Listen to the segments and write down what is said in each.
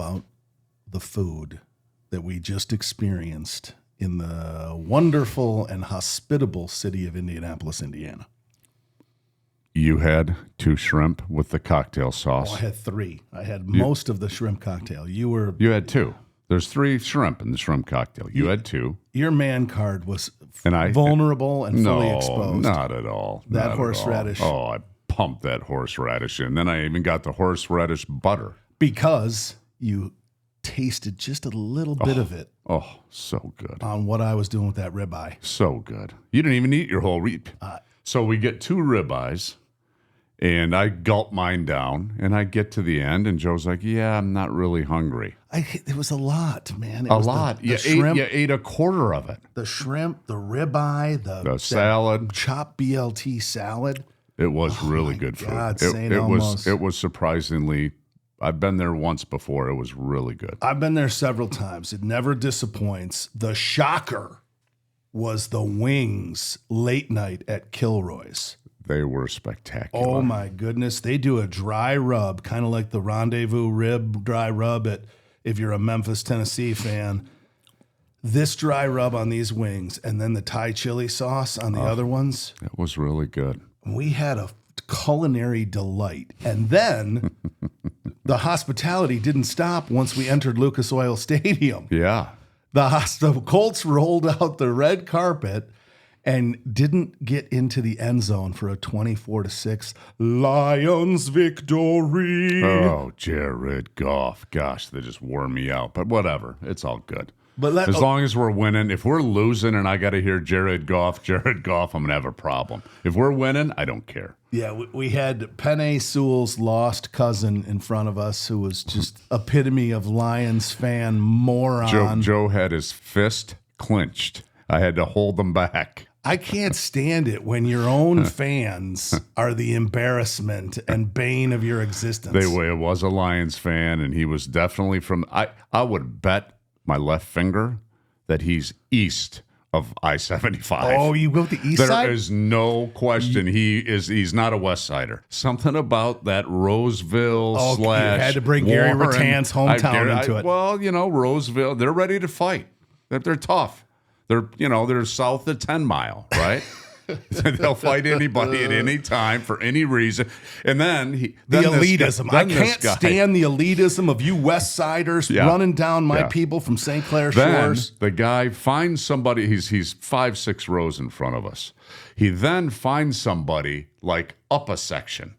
about the food that we just experienced in the wonderful and hospitable city of Indianapolis, Indiana? You had 2 shrimp with the cocktail sauce. Oh, I had 3. I had most of the shrimp cocktail. You had 2. There's 3 shrimp in the shrimp cocktail. You had 2. Your man card was vulnerable and fully exposed. No, not at all. That horseradish. Oh, I pumped that horseradish in. Then I even got the horseradish butter. Because you tasted just a little bit of it. Oh, so good. On what I was doing with that ribeye. So good. You didn't even eat your whole rib. So we get 2 ribeyes, and I gulp mine down, and I get to the end, and Joe's like, yeah, I'm not really hungry. It was a lot, man. It was a lot. You ate a quarter of it. The shrimp, the ribeye, the salad. Chopped BLT salad. It was really good food. It was surprisingly, I've been there once before. It was really good. I've been there several times. It never disappoints. The shocker was the wings late night at Kilroy's. They were spectacular. Oh, my goodness. They do a dry rub, kind of like the Rendezvous rib dry rub if you're a Memphis, Tennessee fan. This dry rub on these wings and then the Thai chili sauce on the other ones. It was really good. We had a culinary delight. And then the hospitality didn't stop once we entered Lucas Oil Stadium. Yeah. The Colts rolled out the red carpet and didn't get into the end zone for a 24-6 Lions victory. Oh, Jared Goff. Gosh, they just wore me out. But whatever. It's all good. But as long as we're winning. If we're losing and I got to hear Jared Goff, I'm going to have a problem. If we're winning, I don't care. Yeah, we had Penei Sewell's lost cousin in front of us who was just epitome of Lions fan moron. Joe had his fist clenched. I had to hold them back. I can't stand it when your own fans are the embarrassment and bane of your existence. It was a Lions fan, and he was definitely from I would bet my left finger that he's east of I-75. Oh, you go to the east side? There is no question he's not a West Sider. Something about that Roseville / you had to bring Gary Rattan's hometown into it. Well, Roseville, they're ready to fight. They're tough. They're south of 10 Mile, right? They'll fight anybody at any time for any reason. And then the elitism. I can't stand the elitism of you West Siders running down my people from St. Clair Shores. The guy finds somebody. He's 5-6 rows in front of us. He then finds somebody like up a section,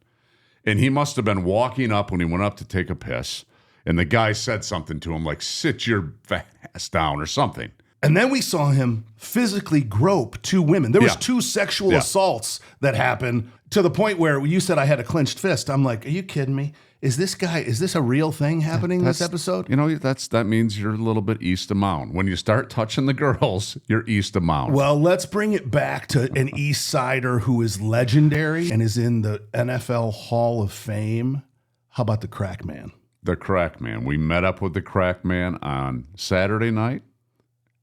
and he must have been walking up when he went up to take a piss. And the guy said something to him like, "Sit your fat ass down" or something. And then we saw him physically grope 2 women. There was 2 sexual assaults that happened to the point where you said I had a clenched fist. I'm like, are you kidding me? Is this a real thing happening this episode? That means you're a little bit east of Mound. When you start touching the girls, you're east of Mound. Well, let's bring it back to an East Sider who is legendary and is in the NFL Hall of Fame. How about the Crack Man? The Crack Man. We met up with the Crack Man on Saturday night.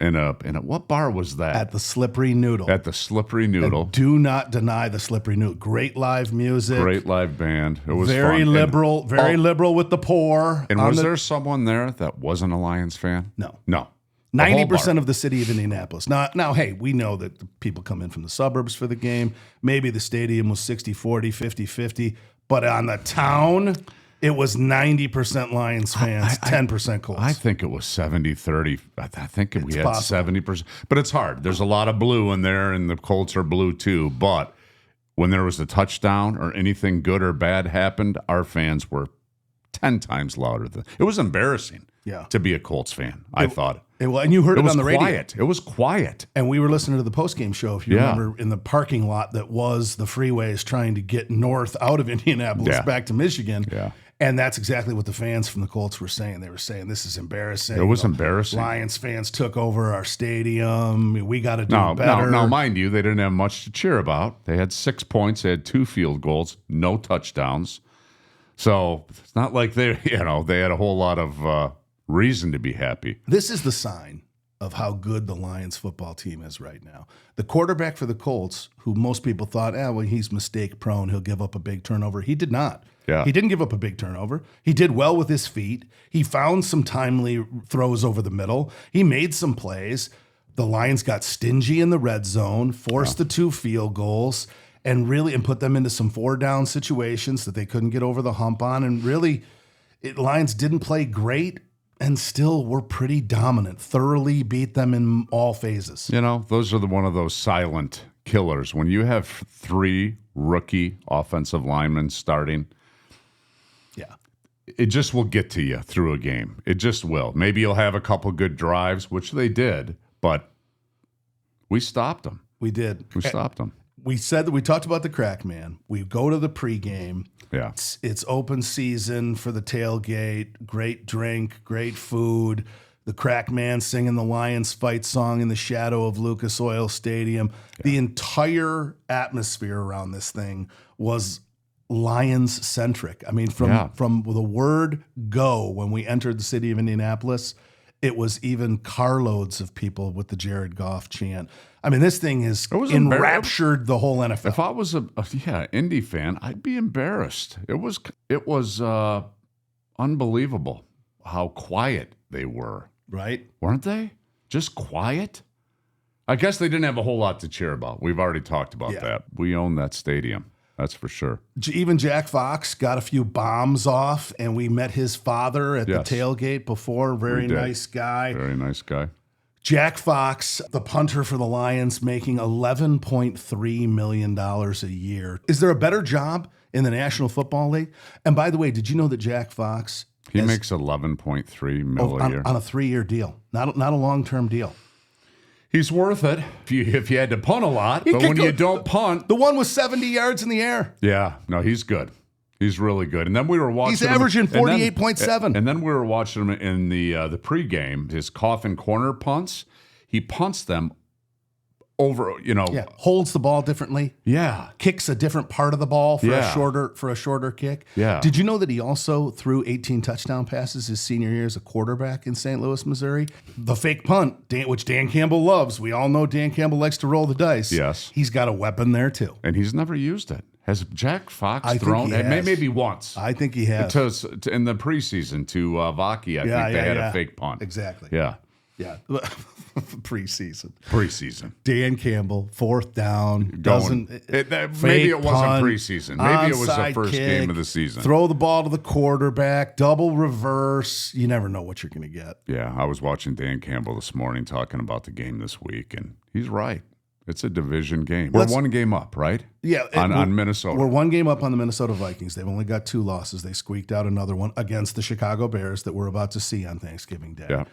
In a what bar was that? At the Slippery Noodle. At the Slippery Noodle. And do not deny the Slippery Noodle. Great live music. Great live band. It was very fun. liberal. Liberal with the poor. And was there someone there that wasn't a Lions fan? No. 90% of the city of Indianapolis. Now, hey, we know that the people come in from the suburbs for the game. Maybe the stadium was 60-40, 50-50. But on the town, it was 90% Lions fans, 10% Colts. I think it was 70-30. I think we had possible. 70%. But it's hard. There's a lot of blue in there, and the Colts are blue too. But when there was a touchdown or anything good or bad happened, our fans were 10 times louder. It was embarrassing to be a Colts fan, I thought. And you heard it on the radio. It was quiet. And we were listening to the postgame show, if you remember, in the parking lot that was the freeways trying to get north out of Indianapolis back to Michigan. Yeah. And that's exactly what the fans from the Colts were saying. They were saying, this is embarrassing. It was embarrassing. Lions fans took over our stadium. We got to do better. Now, mind you, they didn't have much to cheer about. They had 6 points. They had 2 field goals, no touchdowns. So it's not like they had a whole lot of reason to be happy. This is the sign of how good the Lions football team is right now. The quarterback for the Colts, who most people thought, well, he's mistake prone, he'll give up a big turnover. He did not. Yeah. He didn't give up a big turnover. He did well with his feet. He found some timely throws over the middle. He made some plays. The Lions got stingy in the red zone, forced the 2 field goals, and put them into some 4-down situations that they couldn't get over the hump on. And really, Lions didn't play great and still were pretty dominant, thoroughly beat them in all phases. You know, those are one of those silent killers. When you have 3 rookie offensive linemen starting, it just will get to you through a game. It just will. Maybe you'll have a couple good drives, which they did, but we stopped them. We did. We stopped them. We said that we talked about the crack man. We go to the pregame. Yeah. It's open season for the tailgate. Great drink, great food. The crack man singing the Lions fight song in the shadow of Lucas Oil Stadium. Yeah. The entire atmosphere around this thing was Lions centric. I mean, from the word go when we entered the city of Indianapolis, it was even carloads of people with the Jared Goff chant. I mean, this thing has enraptured the whole NFL. If I was a Indy fan, I'd be embarrassed. It was unbelievable how quiet they were. Right? Weren't they? Just quiet? I guess they didn't have a whole lot to cheer about. We've already talked about that. We own that stadium. That's for sure. Even Jack Fox got a few bombs off, and we met his father at the tailgate before. Very nice guy. Very nice guy. Jack Fox, the punter for the Lions, making $11.3 million a year. Is there a better job in the National Football League? And by the way, did you know that Jack Fox... He makes $11.3 million a year. On a 3-year deal, not a long-term deal. He's worth it if you had to punt a lot, but when you don't punt... The one was 70 yards in the air. Yeah, no, he's good. He's really good. And then we were watching He's averaging 48.7. And then we were watching him in the pregame, his coffin corner punts. He punts them over, holds the ball differently. Yeah. Kicks a different part of the ball for a shorter kick. Yeah. Did you know that he also threw 18 touchdown passes his senior year as a quarterback in St. Louis, Missouri? The fake punt, which Dan Campbell loves. We all know Dan Campbell likes to roll the dice. Yes. He's got a weapon there too. And he's never used it. Has Jack Fox thrown? Maybe once. I think he has. In the preseason to Vaki, I think they had a fake punt. Exactly. Yeah. Yeah. Preseason. Dan Campbell, 4th down. Maybe it wasn't preseason. Maybe it was the first game of the season. Throw the ball to the quarterback, double reverse. You never know what you're going to get. Yeah, I was watching Dan Campbell this morning talking about the game this week, and he's right. It's a division game. We're one game up, right? Yeah. On Minnesota. We're one game up on the Minnesota Vikings. They've only got 2 losses. They squeaked out another one against the Chicago Bears that we're about to see on Thanksgiving Day. Yeah.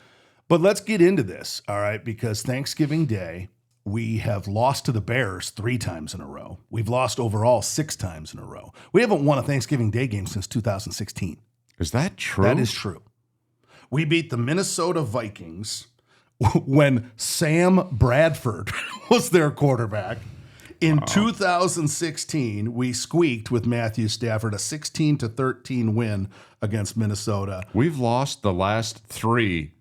But let's get into this, all right? Because Thanksgiving Day, we have lost to the Bears 3 times in a row. We've lost overall 6 times in a row. We haven't won a Thanksgiving Day game since 2016. Is that true? That is true. We beat the Minnesota Vikings when Sam Bradford was their quarterback. In 2016, we squeaked with Matthew Stafford, a 16-13 win against Minnesota. We've lost the last 3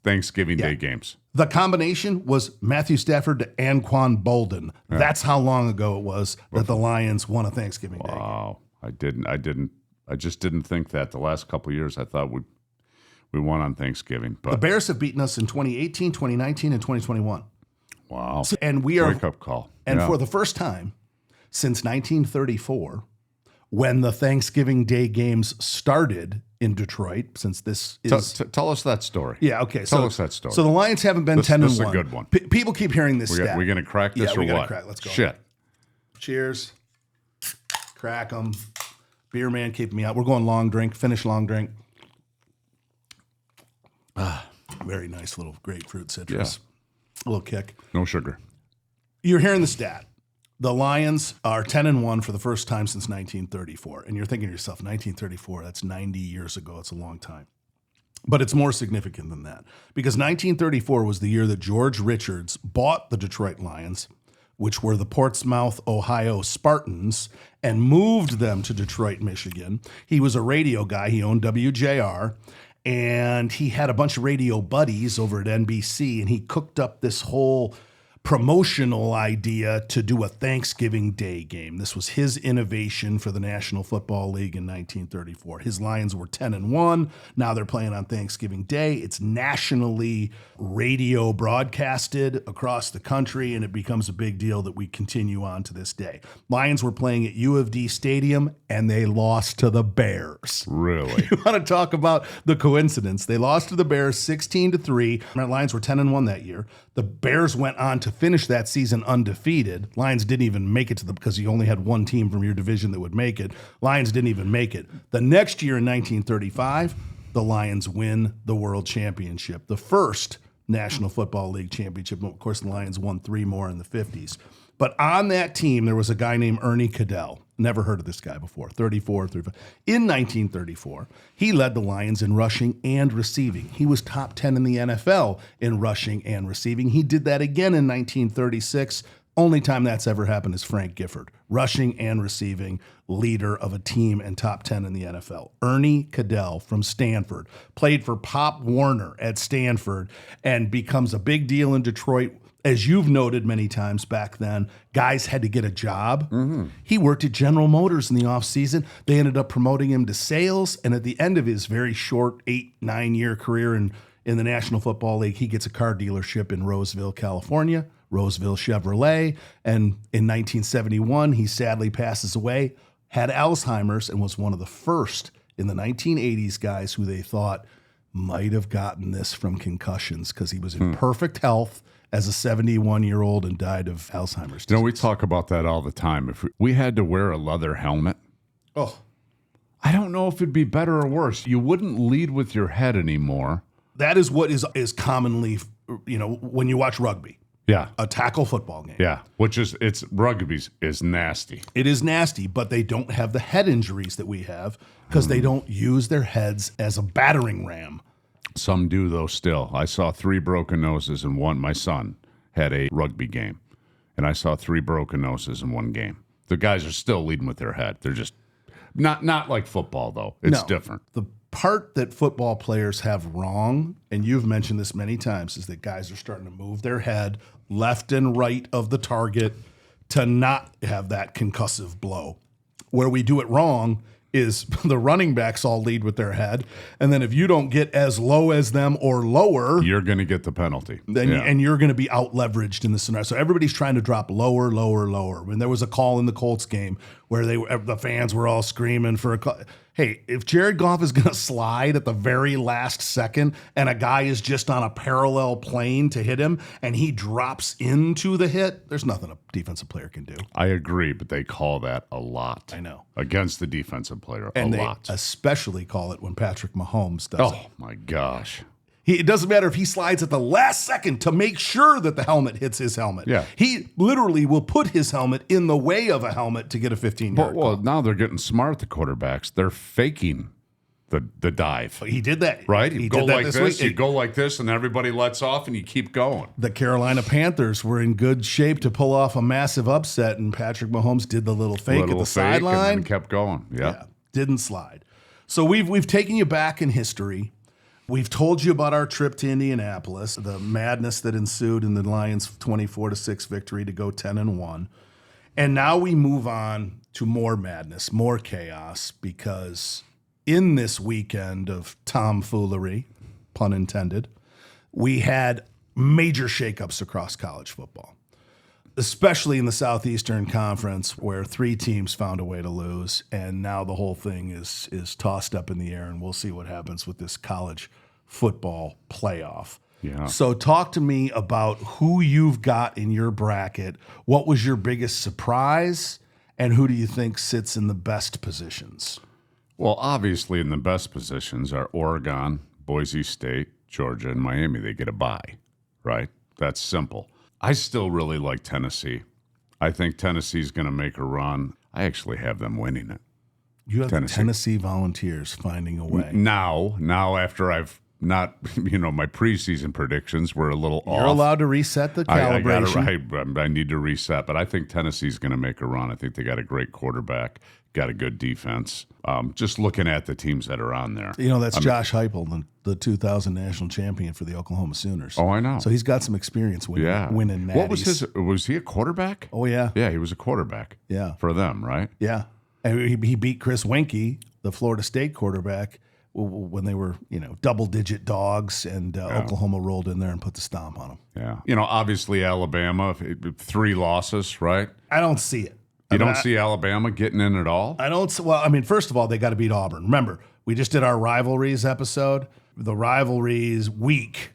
Thanksgiving Day games. The combination was Matthew Stafford to Anquan Bolden. Yeah. That's how long ago it was that the Lions won a Thanksgiving Day game. Wow. I just didn't think that the last couple of years. I thought we won on Thanksgiving. But the Bears have beaten us in 2018, 2019, and 2021. Wow. And we are wake-up call. And for the first time since 1934, when the Thanksgiving Day games started in Detroit, since this is... Tell us that story. Yeah, okay. Tell us that story. So the Lions haven't been 10-1. This is a good one. People keep hearing this stat. We're going to crack this or we what? Gotta crack. Let's go. Shit. Cheers. Crack them. BeerMan keeping me out. We're going long drink. Finish long drink. Very nice little grapefruit citrus. Yeah. A little kick. No sugar. You're hearing the stat. The Lions are 10-1 for the first time since 1934. And you're thinking to yourself, 1934, that's 90 years ago. It's a long time. But it's more significant than that. Because 1934 was the year that George Richards bought the Detroit Lions, which were the Portsmouth, Ohio Spartans, and moved them to Detroit, Michigan. He was a radio guy. He owned WJR. and he had a bunch of radio buddies over at NBC, and he cooked up this whole promotional idea to do a Thanksgiving Day game. This was his innovation for the National Football League in 1934. His Lions were 10-1. Now they're playing on Thanksgiving Day. It's nationally radio broadcasted across the country, and it becomes a big deal that we continue on to this day. Lions were playing at U of D Stadium, and they lost to the Bears. Really? You want to talk about the coincidence? They lost to the Bears 16-3. The Lions were 10-1 that year. The Bears went on to finish that season undefeated. Lions didn't even make it because you only had one team from your division that would make it. Lions didn't even make it. The next year in 1935, the Lions win the World Championship, the first National Football League championship. Of course, the Lions won 3 more in the 50s. But on that team, there was a guy named Ernie Cadell. Never heard of this guy before. 34, 35. In 1934, he led the Lions in rushing and receiving. He was top 10 in the NFL in rushing and receiving. He did that again in 1936. Only time that's ever happened is Frank Gifford. Rushing and receiving, leader of a team and top 10 in the NFL. Ernie Cadell from Stanford played for Pop Warner at Stanford and becomes a big deal in Detroit. As you've noted many times back then, guys had to get a job. Mm-hmm. He worked at General Motors in the offseason. They ended up promoting him to sales. And at the end of his very short 8-9 year career in the National Football League, he gets a car dealership in Roseville, California, Roseville Chevrolet. And in 1971, he sadly passes away, had Alzheimer's, and was one of the first in the 1980s guys who they thought might have gotten this from concussions because he was in perfect health as a 71-year-old and died of Alzheimer's disease. You know, we talk about that all the time. If we had to wear a leather helmet, I don't know if it'd be better or worse. You wouldn't lead with your head anymore. That is what is commonly, when you watch rugby. Yeah. A tackle football game. Yeah, rugby is nasty. It is nasty, but they don't have the head injuries that we have because they don't use their heads as a battering ram. Some do, though, still. I saw 3 broken noses in one. My son had a rugby game, and I saw 3 broken noses in one game. The guys are still leading with their head. They're just not like football, though. It's different. The part that football players have wrong, and you've mentioned this many times, is that guys are starting to move their head left and right of the target to not have that concussive blow. Where we do it wrong is the running backs all lead with their head, and then if you don't get as low as them or lower, you're going to get the penalty. And you're going to be out leveraged in the scenario. So everybody's trying to drop lower. When there was a call in the Colts game where the fans were all screaming for a call. Hey, if Jared Goff is going to slide at the very last second and a guy is just on a parallel plane to hit him and he drops into the hit, there's nothing a defensive player can do. I agree, but they call that a lot. I know. Against the defensive player, and a lot. They especially call it when Patrick Mahomes does it. Oh, my gosh. It doesn't matter if he slides at the last second to make sure that the helmet hits his helmet. Yeah. He literally will put his helmet in the way of a helmet to get a 15-yard Well, now they're getting smart, the quarterbacks. They're faking the dive. He did that. Right? He go did that like this, you go like this, and everybody lets off, and you keep going. The Carolina Panthers were in good shape to pull off a massive upset, and Patrick Mahomes did the little fake at the sideline. And kept going. Yeah. Didn't slide. So we've taken you back in history. We've told you about our trip to Indianapolis, the madness that ensued in the Lions' 24-6 victory to go 10-1. And now we move on to more madness, more chaos, because in this weekend of tomfoolery, pun intended, we had major shakeups across college football, especially in the Southeastern Conference, where 3 teams found a way to lose, and now the whole thing is tossed up in the air, and we'll see what happens with this college football playoff. Yeah. So talk to me about who you've got in your bracket. What was your biggest surprise, and who do you think sits in the best positions? Well, obviously in the best positions are Oregon, Boise State, Georgia, and Miami. They get a bye, right? That's simple. I still really like Tennessee. I think Tennessee's going to make a run. I actually have them winning it. You have the Tennessee Volunteers finding a way. Now after I've not, my preseason predictions were a little off. You're allowed to reset the calibration. I need to reset, but I think Tennessee's going to make a run. I think they got a great quarterback, got a good defense. Just looking at the teams that are on there. That's Josh Heupel, the 2000 national champion for the Oklahoma Sooners. Oh, I know. So he's got some experience winning natties. What was he a quarterback? Oh, yeah. Yeah, he was a quarterback. Yeah. For them, right? Yeah. And he beat Chris Weinke, the Florida State quarterback, when they were, double-digit dogs, and Oklahoma rolled in there and put the stomp on them. Yeah. Obviously Alabama, 3 losses, right? I don't see it. You don't see Alabama getting in at all? I don't. Well, first of all, they got to beat Auburn. Remember, we just did our rivalries episode. The rivalries week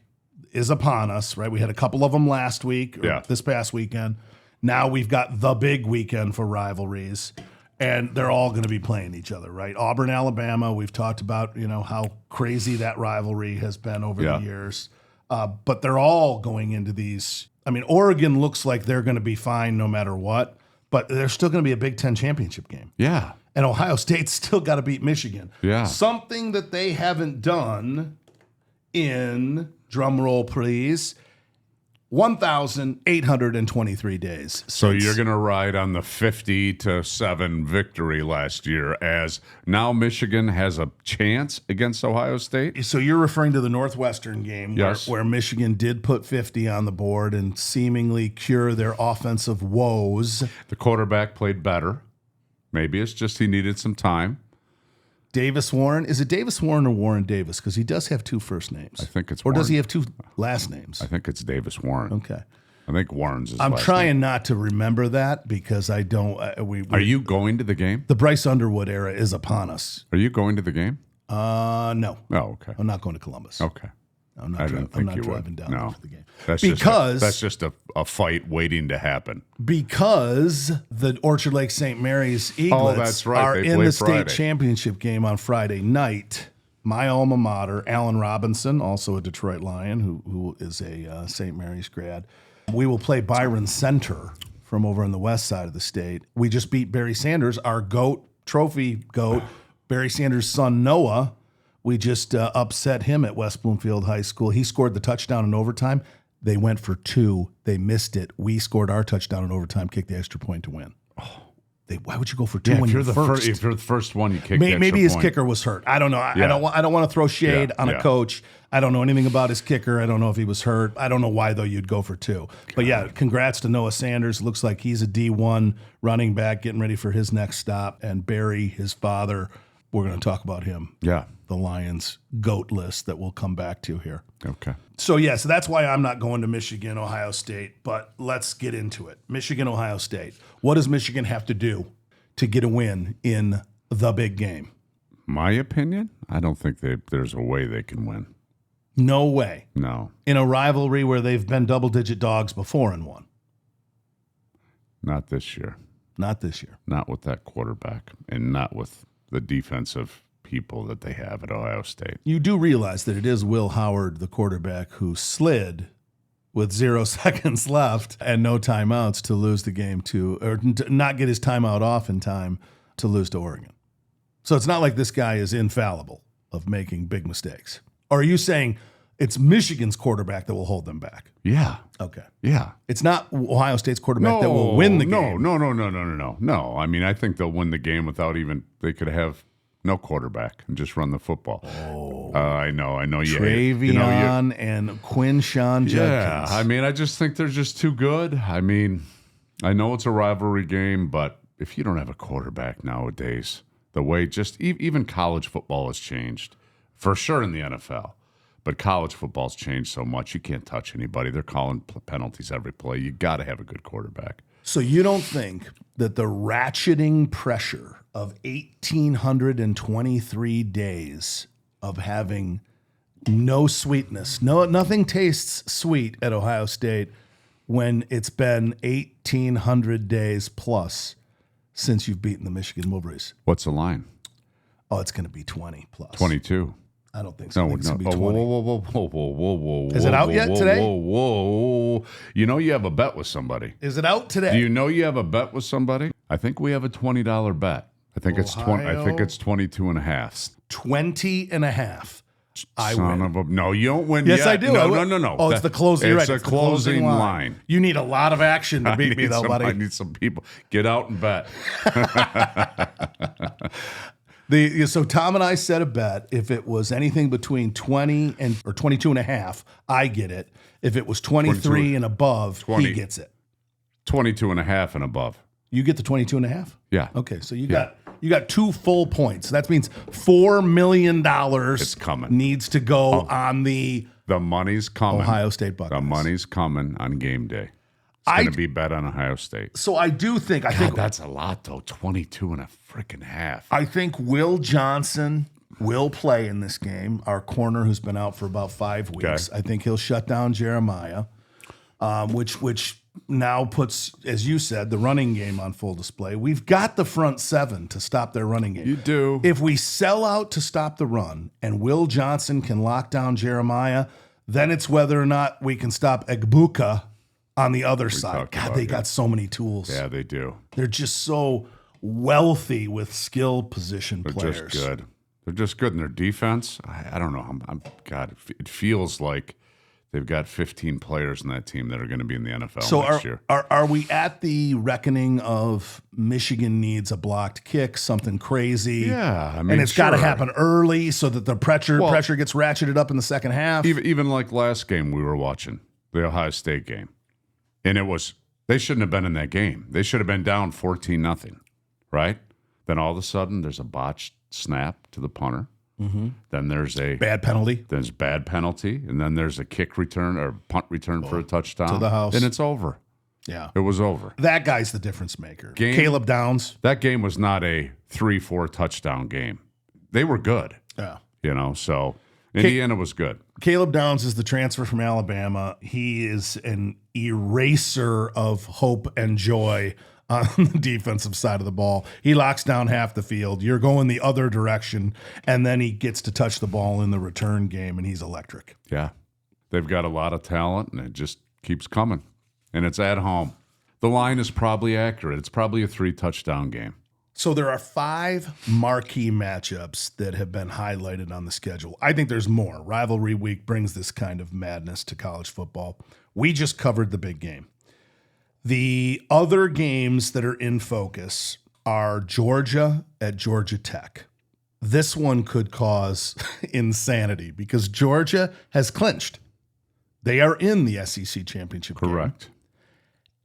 is upon us, right? We had a couple of them last week, this past weekend. Now we've got the big weekend for rivalries. And they're all going to be playing each other, right? Auburn, Alabama, we've talked about, how crazy that rivalry has been over the years. But they're all going into these. Oregon looks like they're going to be fine no matter what, but they're still going to be a Big Ten championship game. Yeah. And Ohio State's still got to beat Michigan. Yeah. Something that they haven't done in, drum roll please, 1,823 days. So you're going to ride on the 50-7 victory last year, as now Michigan has a chance against Ohio State? So you're referring to the Northwestern game where Michigan did put 50 on the board and seemingly cure their offensive woes. The quarterback played better. Maybe it's just he needed some time. Davis Warren. Is it Davis Warren or Warren Davis? Because he does have 2 first names. I think it's Or Warren. does he have 2 last names? I think it's Davis Warren. Okay. I think Warren's his I'm last trying name. not to remember that because I don't. Are you going to the game? The Bryce Underwood era is upon us. Are you going to the game? No. Oh, okay. I'm not going to Columbus. Okay. I'm not driving down there for the game. That's just a fight waiting to happen. Because the Orchard Lake St. Mary's Eaglets are in the state championship game on Friday night. My alma mater, Allen Robinson, also a Detroit Lion, who is a St. Mary's grad. We will play Byron Center from over on the west side of the state. We just beat Barry Sanders, our GOAT, trophy GOAT, Barry Sanders' son Noah. We just upset him at West Bloomfield High School. He scored the touchdown in overtime. They went for 2. They missed it. We scored our touchdown in overtime, kicked the extra point to win. Why would you go for 2 when you're first? If you're the first one, you kick the extra Maybe his point. Kicker was hurt. I don't know. I don't want to throw shade on a coach. I don't know anything about his kicker. I don't know if he was hurt. I don't know why, though, you'd go for 2. But, congrats to Noah Sanders. Looks like he's a D1 running back getting ready for his next stop. And Barry, his father, we're going to talk about him. Yeah. The Lions GOAT list that we'll come back to here. Okay. So that's why I'm not going to Michigan, Ohio State, but let's get into it. Michigan, Ohio State. What does Michigan have to do to get a win in the big game? My opinion, I don't think there's a way they can win. No way. No. In a rivalry where they've been double-digit dogs before and won. Not this year. Not this year. Not with that quarterback and not with the defensive people that they have at Ohio State. You do realize that it is Will Howard, the quarterback, who slid with 0 seconds left and no timeouts to lose the game to not get his timeout off in time to lose to Oregon. So it's not like this guy is infallible of making big mistakes. Or are you saying it's Michigan's quarterback that will hold them back? Yeah. Okay. Yeah. It's not Ohio State's quarterback that will win the game. No. I think they'll win the game without they could have no quarterback and just run the football. Oh. I know. Travion and Quinshawn Judkins. Yeah. I just think they're just too good. I know it's a rivalry game, but if you don't have a quarterback nowadays, the way even college football has changed, for sure in the NFL. But college football's changed so much, you can't touch anybody. They're calling penalties every play. You got to have a good quarterback. So you don't think that the ratcheting pressure of 1,823 days of having no sweetness, nothing tastes sweet at Ohio State when it's been 1,800 days plus since you've beaten the Michigan Wolverines? What's the line? Oh, it's going to be 20 plus. 22. I don't think so. I think it's going to be 20. Whoa. Is it out yet today? Whoa. You know you have a bet with somebody. Is it out today? Do you know you have a bet with somebody? I think we have a $20 bet. I think it's 22 and a half. 20 and a half. I Son win. of a no, you don't win. Yes, yet. I do. No. Oh, it's the closing. It's right. a closing line. You need a lot of action to beat me, though, buddy. I need some people. Get out and bet. So Tom and I set a bet. If it was anything between 20 or 22 and a half, I get it. If it was 23 and above, 20. he gets it. 22 and a half and above. You get the 22 and a half? Yeah. Okay, so you got 2 full points. That means $4 million It's coming. needs to go on the money's coming. Ohio State Buckeyes. The money's coming on game day. It's going to be bet on Ohio State. So I do think That's a lot, though. 22 and a freaking half. I think Will Johnson will play in this game, our corner who's been out for about 5 weeks. Okay. I think he'll shut down Jeremiah, which now puts, as you said, the running game on full display. We've got the front 7 to stop their running game. You do. If we sell out to stop the run and Will Johnson can lock down Jeremiah, then it's whether or not we can stop Egbuka on the other side. God, they got so many tools. Yeah, they do. They're just so wealthy with skill position They're players. just good. They're just good in their defense. I don't know. God, it feels like they've got 15 players in that team that are going to be in the NFL next year. Are we at the reckoning of Michigan needs a blocked kick, something crazy? Yeah, I mean, and it's got to sure. happen early so that the pressure gets ratcheted up in the second half. Even like last game we were watching, the Ohio State game, and they shouldn't have been in that game. They should have been down 14-0, right? Then all of a sudden there's a botched snap to the punter. Mm-hmm. Then there's a bad penalty. There's bad penalty, and then there's a kick return or punt return for a touchdown to the house, and it's over. Yeah, it was over. That guy's the difference maker. Caleb Downs. That game was not a 3-4 touchdown game. They were good. Yeah, so Indiana was good. Caleb Downs is the transfer from Alabama. He is an eraser of hope and joy on the defensive side of the ball. He locks down half the field. You're going the other direction, and then he gets to touch the ball in the return game, and he's electric. Yeah. They've got a lot of talent, and it just keeps coming. And it's at home. The line is probably accurate. It's probably a 3-touchdown game. So there are 5 marquee matchups that have been highlighted on the schedule. I think there's more. Rivalry week brings this kind of madness to college football. We just covered the big game. The other games that are in focus are Georgia at Georgia Tech. This one could cause insanity because Georgia has clinched. They are in the SEC championship game. Correct.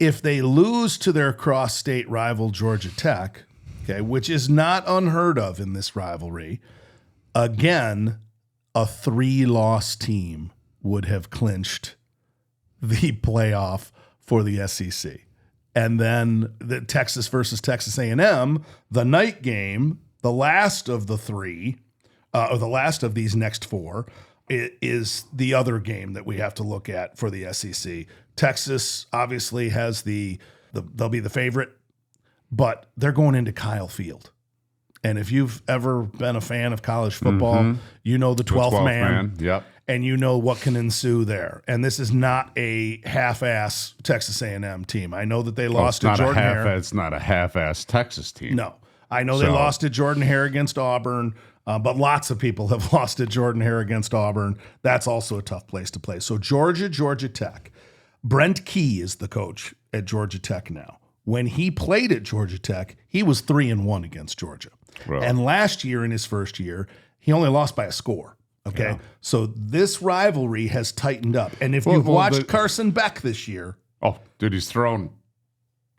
If they lose to their cross-state rival Georgia Tech, okay, which is not unheard of in this rivalry, again, a 3-loss team would have clinched the playoff for the SEC. And then the Texas versus Texas A&M, the night game, the last of the 3, or the last of these next 4, is the other game that we have to look at for the SEC. Texas obviously has they'll be the favorite, but they're going into Kyle Field. And if you've ever been a fan of college football, you know the 12th man. Yep. And you know what can ensue there. And this is not a half-ass Texas A&M team. I know that they lost to Jordan Hare. It's not a half-ass Texas team. No. I know they lost to Jordan Hare against Auburn, but lots of people have lost to Jordan Hare against Auburn. That's also a tough place to play. So Georgia Tech. Brent Key is the coach at Georgia Tech now. When he played at Georgia Tech, he was 3-1 against Georgia. Really? And last year, in his first year, he only lost by a score. Okay, yeah. So this rivalry has tightened up. And if you've watched Carson Beck this year. Oh, dude, he's thrown.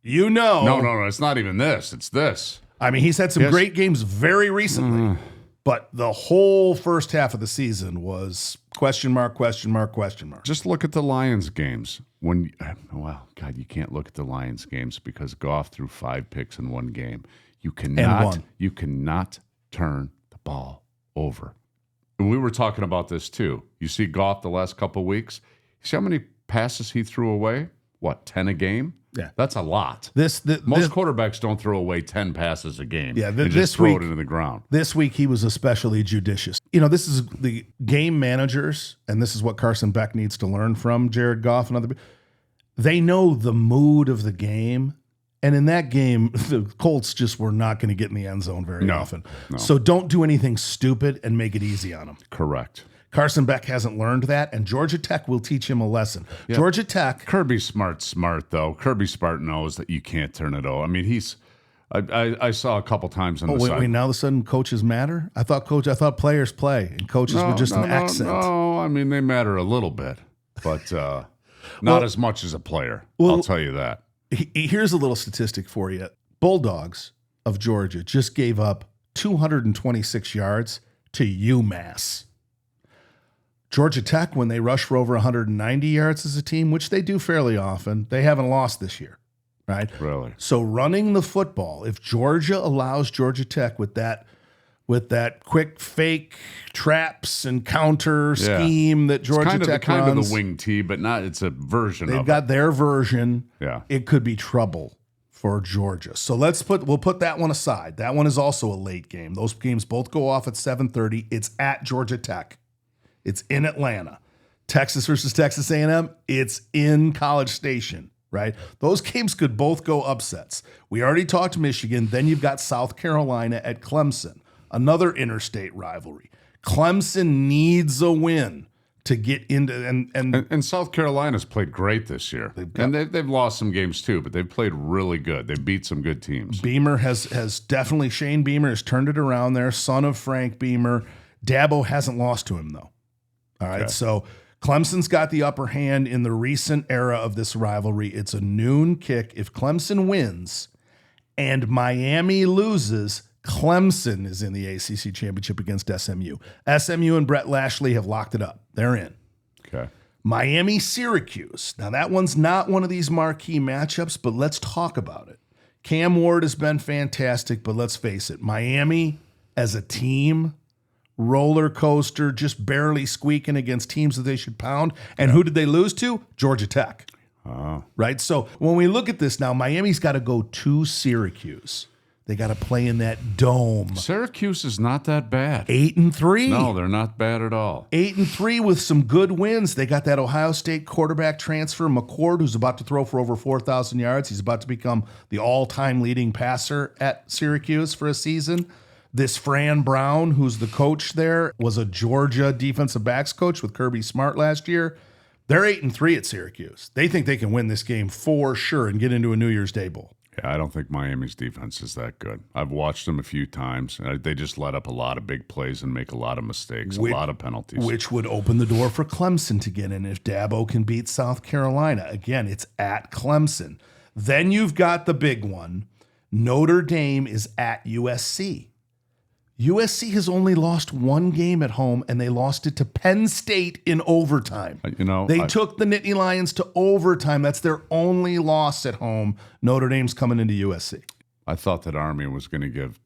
You know. No, it's not even this. It's this. I mean, he's had some great games very recently. But the whole first half of the season was question mark. Just look at the Lions games. God, you can't look at the Lions games because Goff threw 5 picks in one game. You cannot turn the ball over. And we were talking about this too. You see Goff the last couple of weeks. You see how many passes he threw away? 10 a game? Yeah. That's a lot. Most quarterbacks don't throw away 10 passes a game and just throw it into the ground. This week, he was especially judicious. This is the game managers, and this is what Carson Beck needs to learn from Jared Goff and other people. They know the mood of the game. And in that game, the Colts just were not going to get in the end zone very often. No. So don't do anything stupid and make it easy on them. Correct. Carson Beck hasn't learned that, and Georgia Tech will teach him a lesson. Yeah. Georgia Tech. Kirby Smart's smart, though. Kirby Smart knows that you can't turn it over. I mean, I saw a couple times on the side. Wait, now all of a sudden coaches matter? I thought players play, and coaches were just an accent. No, I mean, they matter a little bit, but not as much as a player. I'll tell you that. Here's a little statistic for you. Bulldogs of Georgia just gave up 226 yards to UMass. Georgia Tech, when they rush for over 190 yards as a team, which they do fairly often, they haven't lost this year, right? Really? So running the football, if Georgia allows Georgia Tech with that quick fake traps and counter scheme that Georgia Tech runs. Kind of the wing tee, but not. It's a version of it. They've got their version. Yeah. It could be trouble for Georgia. So we'll put that one aside. That one is also a late game. Those games both go off at 7:30. It's at Georgia Tech. It's in Atlanta. Texas versus Texas A&M. It's in College Station, right? Those games could both go upsets. We already talked Michigan. Then you've got South Carolina at Clemson. Another interstate rivalry. Clemson needs a win to get into and South Carolina's played great this year. They've lost some games too, but they've played really good. They've beat some good teams. Beamer has definitely Shane Beamer has turned it around there. Son of Frank Beamer. Dabo hasn't lost to him though. All right, so Clemson's got the upper hand in the recent era of this rivalry. It's a noon kick. If Clemson wins and Miami loses, Clemson is in the ACC championship against SMU. SMU and Brett Lashley have locked it up. They're in. Okay. Miami, Syracuse. Now, that one's not one of these marquee matchups, but let's talk about it. Cam Ward has been fantastic, but let's face it. Miami, as a team, roller coaster, just barely squeaking against teams that they should pound. And who did they lose to? Georgia Tech. Right? So when we look at this now, Miami's got to go to Syracuse. They got to play in that dome. Syracuse is not that bad. 8-3. No, they're not bad at all. 8-3 with some good wins. They got that Ohio State quarterback transfer, McCord, who's about to throw for over 4,000 yards. He's about to become the all-time leading passer at Syracuse for a season. This Fran Brown, who's the coach there, was a Georgia defensive backs coach with Kirby Smart last year. They're 8-3 at Syracuse. They think they can win this game for sure and get into a New Year's Day bowl. Yeah, I don't think Miami's defense is that good. I've watched them a few times. They just let up a lot of big plays and make a lot of mistakes, a lot of penalties. Which would open the door for Clemson to get in if Dabo can beat South Carolina. Again, it's at Clemson. Then you've got the big one. Notre Dame is at USC. USC has only lost one game at home, and they lost it to Penn State in overtime. They took the Nittany Lions to overtime. That's their only loss at home. Notre Dame's coming into USC. I thought that Army was going to give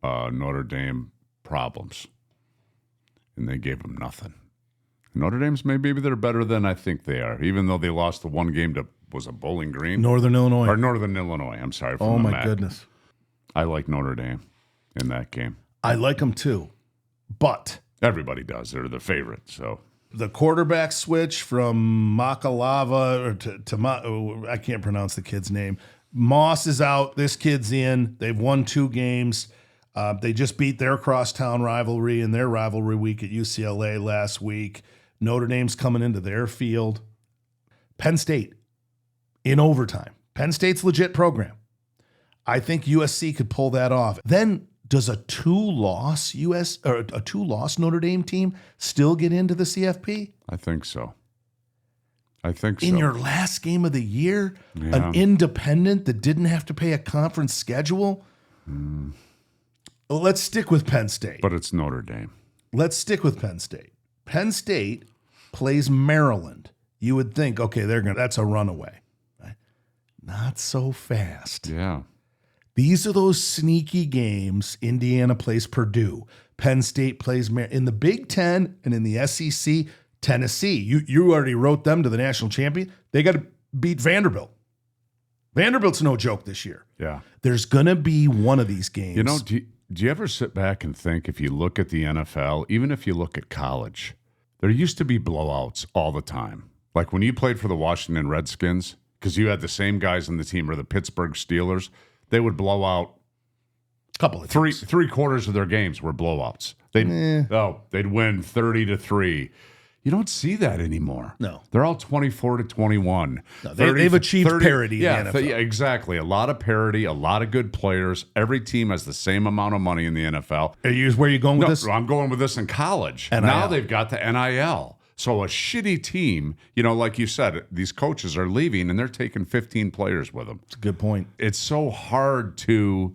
Notre Dame problems, and they gave them nothing. Notre Dame's maybe they're better than I think they are, even though they lost the one game to, was it Bowling Green? Northern Illinois. Or Northern Illinois, I'm sorry. Oh, my goodness. I like Notre Dame in that game. I like them too, but everybody does. They're the favorite. So the quarterback switch from Makalava to I can't pronounce the kid's name. Moss is out. This kid's in. They've won 2 games. They just beat their crosstown rivalry in their rivalry week at UCLA last week. Notre Dame's coming into their field. Penn State in overtime. Penn State's legit program. I think USC could pull that off. Then does a two-loss Notre Dame team still get into the CFP? I think so. In your last game of the year, an independent that didn't have to pay a conference schedule? Well, let's stick with Penn State. But it's Notre Dame. Let's stick with Penn State. Penn State plays Maryland. You would think, okay, that's a runaway. Right? Not so fast. Yeah. These are those sneaky games. Indiana plays Purdue. Penn State plays in the Big Ten and in the SEC, Tennessee. You already wrote them to the national champion. They got to beat Vanderbilt. Vanderbilt's no joke this year. Yeah. There's going to be one of these games. Do you ever sit back and think, if you look at the NFL, even if you look at college, there used to be blowouts all the time. Like when you played for the Washington Redskins, because you had the same guys on the team, or the Pittsburgh Steelers, they would blow out a couple of three quarters of their games were blowouts. They'd win 30-3. You don't see that anymore. No. They're all 24-21. No, they've achieved parity in the NFL. Yeah, exactly. A lot of parity, a lot of good players. Every team has the same amount of money in the NFL. Where are you going with this? I'm going with this in college. NIL. Now they've got the NIL. So a shitty team, like you said, these coaches are leaving and they're taking 15 players with them. That's a good point. It's so hard to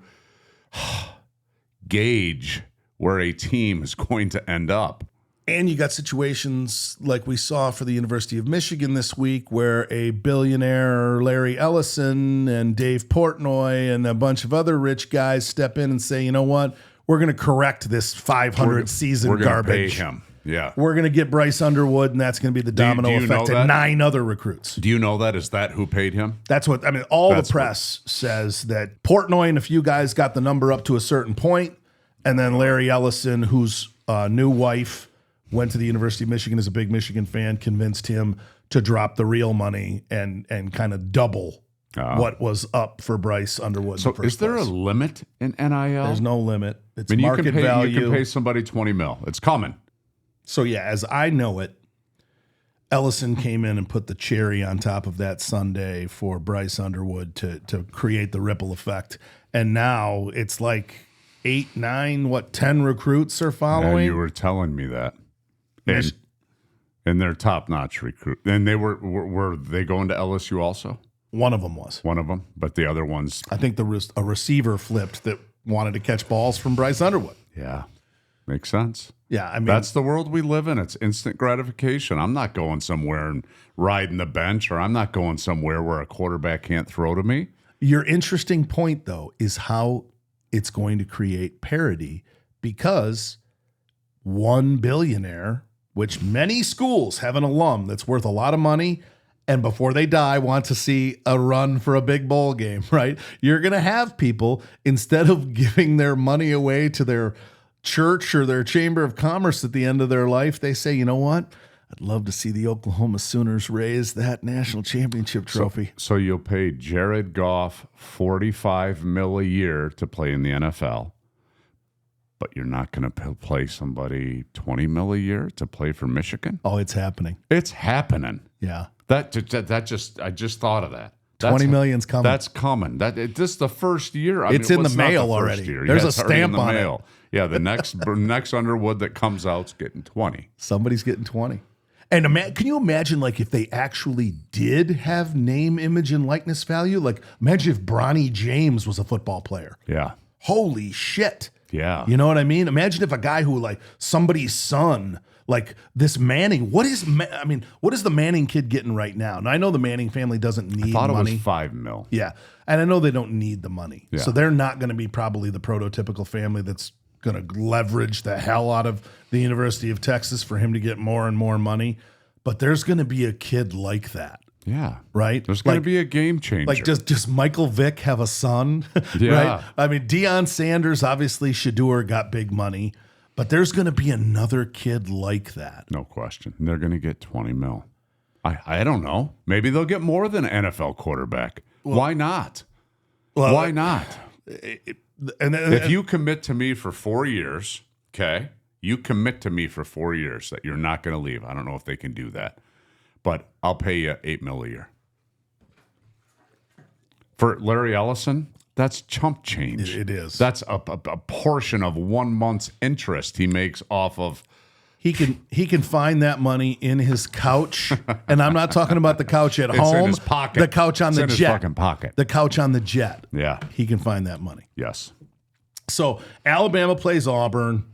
gauge where a team is going to end up. And you got situations like we saw for the University of Michigan this week where a billionaire, Larry Ellison and Dave Portnoy and a bunch of other rich guys step in and say, you know what? We're going to correct this 500 season garbage. Pay him. Yeah. We're going to get Bryce Underwood, and that's going to be the domino effect to 9 other recruits. Do you know that? Is that who paid him? That's what, all the press says that Portnoy and a few guys got the number up to a certain point, and then Larry Ellison, whose new wife went to the University of Michigan, is a big Michigan fan, convinced him to drop the real money and kind of double what was up for Bryce Underwood. So is there a limit in NIL? There's no limit. It's market value. You can pay somebody $20 million. It's coming. So yeah, as I know it, Ellison came in and put the cherry on top of that sundae for Bryce Underwood to create the ripple effect. And now it's like 8, 9, 10 recruits are following. Yeah, you were telling me that. And they're top-notch recruit. And they were they going to LSU also? One of them was. One of them, but the other ones. I think a receiver flipped that wanted to catch balls from Bryce Underwood. Yeah, makes sense. Yeah, that's the world we live in. It's instant gratification. I'm not going somewhere and riding the bench, or I'm not going somewhere where a quarterback can't throw to me. Your interesting point, though, is how it's going to create parity, because one billionaire, which many schools have an alum that's worth a lot of money, and before they die want to see a run for a big bowl game, right? You're going to have people, instead of giving their money away to their church or their chamber of commerce at the end of their life, they say, you know what? I'd love to see the Oklahoma Sooners raise that national championship trophy. So you'll pay Jared Goff $45 million a year to play in the NFL, but you're not going to play somebody $20 million a year to play for Michigan? Oh, it's happening. It's happening. Yeah. I just thought of that. $20 million's coming. That's coming. This is the first year. It's in the mail already. There's a stamp on it. Yeah, the next Underwood that comes out's getting 20. Somebody's getting 20. And can you imagine, like, if they actually did have name, image, and likeness value? Like, imagine if Bronny James was a football player. Yeah. Holy shit. Yeah. You know what I mean? Imagine if a guy who, like, somebody's son, like this Manning, what is the Manning kid getting right now? Now, I know the Manning family doesn't need money. I thought it was $5 million. Yeah. And I know they don't need the money. Yeah. So they're not going to be probably the prototypical family that's going to leverage the hell out of the University of Texas for him to get more and more money. But there's going to be a kid like that. Yeah. Right? There's going to be a game changer. Like, does Michael Vick have a son? Yeah. Right? Deion Sanders, obviously, Shador got big money. But there's going to be another kid like that. No question. And they're going to get $20 million. I don't know. Maybe they'll get more than an NFL quarterback. Well, why not? Well, why not? If you commit to me for 4 years, okay, you commit to me for 4 years that you're not going to leave. I don't know if they can do that, but I'll pay you $8 million a year. For Larry Ellison, that's chump change. It is. That's a portion of 1 month's interest he makes off of. He can find that money in his couch, and I'm not talking about the couch at home. In his pocket. The couch on the jet. His fucking pocket. The couch on the jet. Yeah. He can find that money. Yes. So Alabama plays Auburn.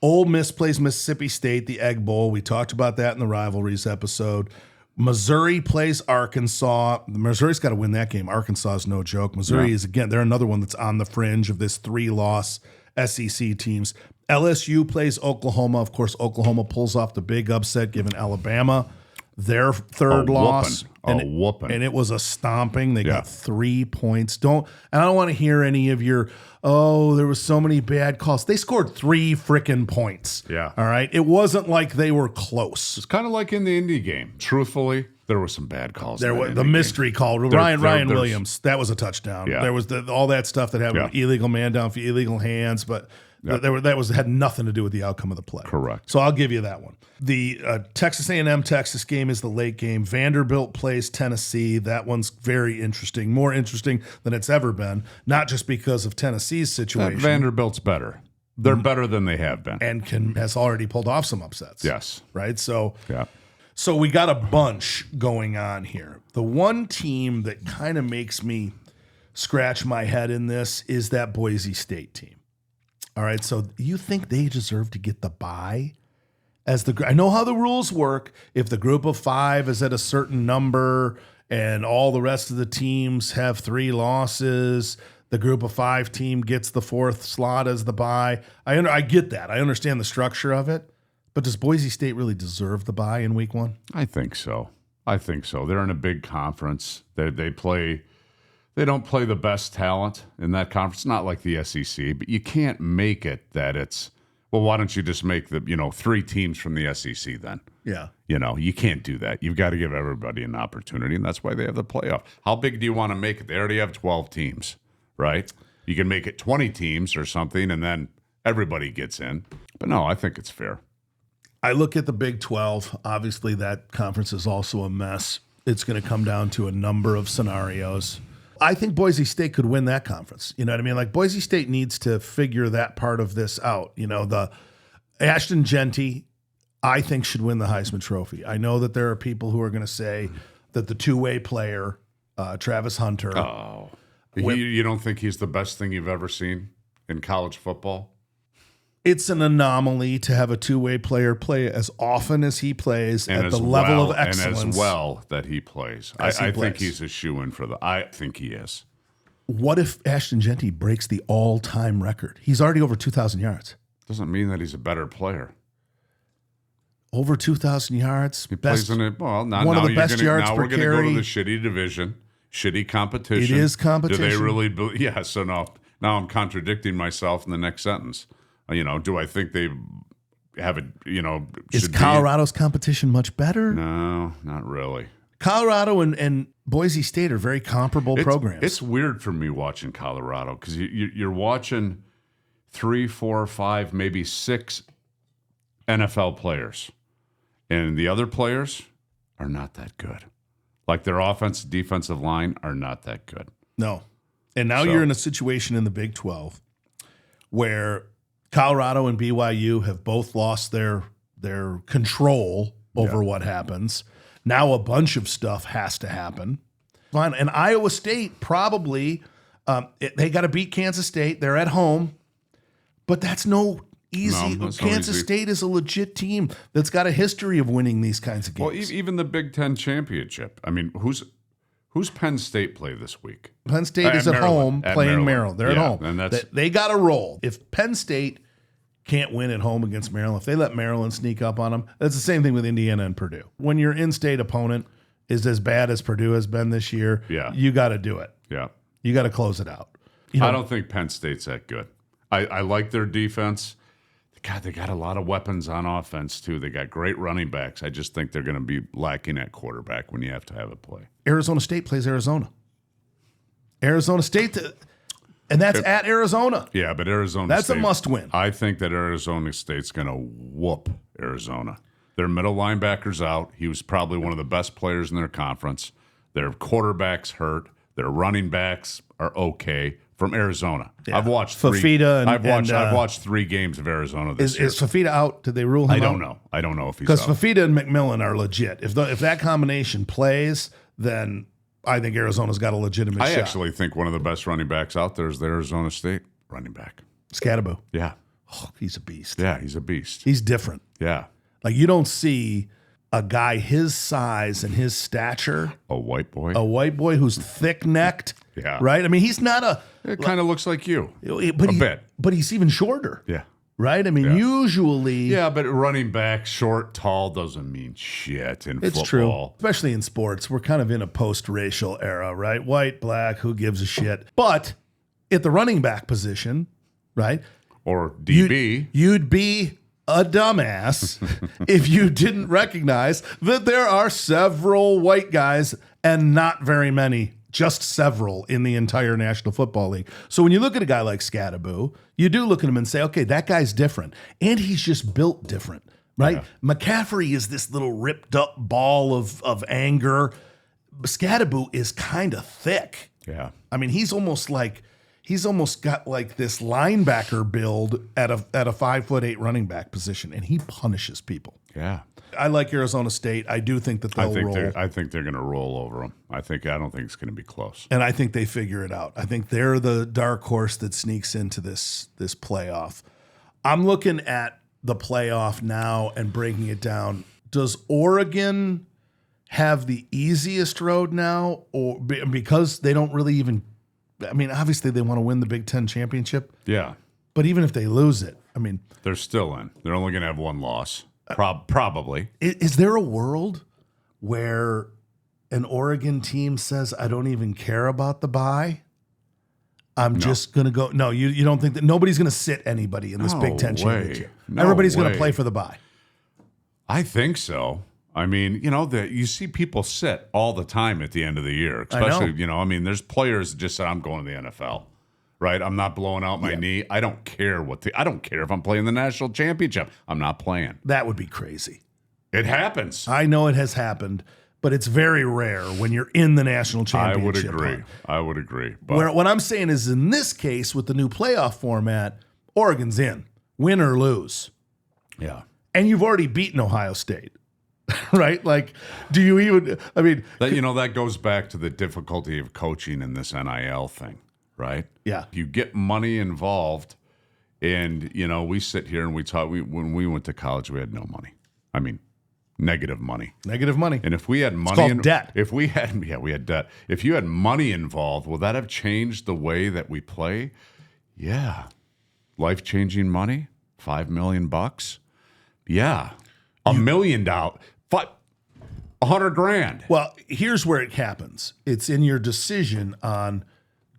Ole Miss plays Mississippi State, the Egg Bowl. We talked about that in the rivalries episode. Missouri plays Arkansas. Missouri's got to win that game. Arkansas is no joke. Missouri is, again, they're another one that's on the fringe of this 3-loss SEC teams. LSU plays Oklahoma. Of course, Oklahoma pulls off the big upset, giving Alabama their third loss. Whooping. And it was a stomping. They got 3 points. I don't want to hear any of your, there was so many bad calls. They scored 3 freaking points. Yeah. All right. It wasn't like they were close. It's kind of like in the Indy game. Truthfully, there were some bad calls. There was the mystery call. Ryan Williams, that was a touchdown. Yeah. There was all that stuff that happened, illegal man down, illegal hands. But Yep. That had nothing to do with the outcome of the play. Correct. So I'll give you that one. The Texas A&M Texas game is the late game. Vanderbilt plays Tennessee. That one's very interesting, more interesting than it's ever been. Not just because of Tennessee's situation. Vanderbilt's better. They're better than they have been, and has already pulled off some upsets. Yes. Right. So yeah. So we got a bunch going on here. The one team that kind of makes me scratch my head in this is that Boise State team. All right, so you think they deserve to get the bye? I know how the rules work. If the group of 5 is at a certain number and all the rest of the teams have 3 losses, the group of 5 team gets the 4th slot as the bye. I get that. I understand the structure of it. But does Boise State really deserve the bye in week 1? I think so. They're in a big conference. They don't play the best talent in that conference, not like the SEC, but you can't make it that it's, well, why don't you just make the, 3 teams from the SEC then? Yeah. You can't do that. You've got to give everybody an opportunity, and that's why they have the playoff. How big do you want to make it? They already have 12 teams, right? You can make it 20 teams or something, and then everybody gets in. But no, I think it's fair. I look at the Big 12. Obviously, that conference is also a mess. It's going to come down to a number of scenarios. I think Boise State could win that conference. You know what I mean? Like, Boise State needs to figure that part of this out. The Ashton Genty, I think, should win the Heisman Trophy. I know that there are people who are going to say that the two-way player, Travis Hunter. Oh, you don't think he's the best thing you've ever seen in college football? It's an anomaly to have a two-way player play as often as he plays at the level of excellence. And as well that he plays. I think he's a shoo-in for I think he is. What if Ashton Genty breaks the all-time record? He's already over 2,000 yards. Doesn't mean that he's a better player. Over 2,000 yards. He plays in it. Well, now, one of now the best yards now per we're going to carry. go to the shitty division, shitty competition. It is competition. Do they really? Yeah. So now I'm contradicting myself in the next sentence. Do I think they have is Colorado's competition much better? No, not really. Colorado and Boise State are very comparable programs. It's weird for me watching Colorado because you're watching 3, 4, 5, maybe 6 NFL players, and the other players are not that good. Like their offense, defensive line are not that good. No. And now you're in a situation in the Big 12 where Colorado and BYU have both lost their control over what happens. Now a bunch of stuff has to happen. Fine. And Iowa State probably, they got to beat Kansas State. They're at home. But that's no easy. Kansas State is a legit team that's got a history of winning these kinds of games. Well, even the Big Ten championship. I mean, who's Penn State play this week? Penn State is at home playing Maryland. They're at home. And they got to roll. If Penn State can't win at home against Maryland, if they let Maryland sneak up on them, that's the same thing with Indiana and Purdue. When your in-state opponent is as bad as Purdue has been this year, you got to do it. Yeah. You got to close it out. I don't think Penn State's that good. I like their defense. God, they got a lot of weapons on offense, too. They got great running backs. I just think they're going to be lacking at quarterback when you have to have it play. Arizona State plays Arizona. Arizona State, and that's at Arizona. Yeah, but that's State, a must-win. I think that Arizona State's going to whoop Arizona. Their middle linebacker's out. He was probably one of the best players in their conference. Their quarterback's hurt. Their running backs are okay. From Arizona, I've watched Fafita. I've watched 3 games of Arizona this year. Is Fafita out? Did they rule him out? I don't know if he's out. Because Fafita and McMillan are legit. If that combination plays, then I think Arizona's got a legitimate shot. I actually think one of the best running backs out there is the Arizona State running back. Scatterbo. Yeah. Oh, he's a beast. Yeah, he's a beast. He's different. Yeah. Like you don't see a guy his size and his stature. A white boy who's thick-necked. Yeah. Right? I mean, he's not a... It kind of looks like you. A bit. But he's even shorter. Yeah. Right? I mean, usually... Yeah, but running back, short, tall, doesn't mean shit in football. It's true. Especially in sports. We're kind of in a post-racial era, right? White, black, who gives a shit? But at the running back position, right? Or DB. You'd be a dumbass if you didn't recognize that there are several white guys and not very many just several in the entire National Football League. So when you look at a guy like Scattaboo, you do look at him and say, okay, that guy's different. And he's just built different, right? Yeah. McCaffrey is this little ripped up ball of anger. Scattaboo is kind of thick. Yeah. I mean, he's almost got like this linebacker build at a 5'8" running back position, and he punishes people. Yeah. I like Arizona State. I do think that they'll roll. I think they're going to roll over them. I don't think it's going to be close. And I think they figure it out. I think they're the dark horse that sneaks into this playoff. I'm looking at the playoff now and breaking it down. Does Oregon have the easiest road now, or because they don't really even? I mean, obviously they want to win the Big Ten championship. Yeah. But even if they lose it, I mean, they're still in. They're only going to have one loss. Probably. Is there a world where an Oregon team says, I don't even care about the bye? I'm just going to go. No, you don't think that nobody's going to sit anybody in this Big Ten championship. Everybody's going to play for the bye. I think so. I mean, you see people sit all the time at the end of the year, especially, there's players that just said, I'm going to the NFL. Right, I'm not blowing out my knee. I don't care I don't care if I'm playing the national championship. I'm not playing. That would be crazy. It happens. I know it has happened, but it's very rare when you're in the national championship. I would agree. But what I'm saying is, in this case, with the new playoff format, Oregon's in, win or lose. Yeah, and you've already beaten Ohio State. Right? Like, do you even? I mean, that goes back to the difficulty of coaching in this NIL thing. Right? Yeah. You get money involved, and, we sit here and we talk. When we went to college, we had no money. I mean, negative money. Negative money. And if we had money, it's called debt. If we had debt. If you had money involved, will that have changed the way that we play? Yeah. Life-changing money? $5 million? Yeah. $1 million. $100,000. Well, here's where it happens. It's in your decision on,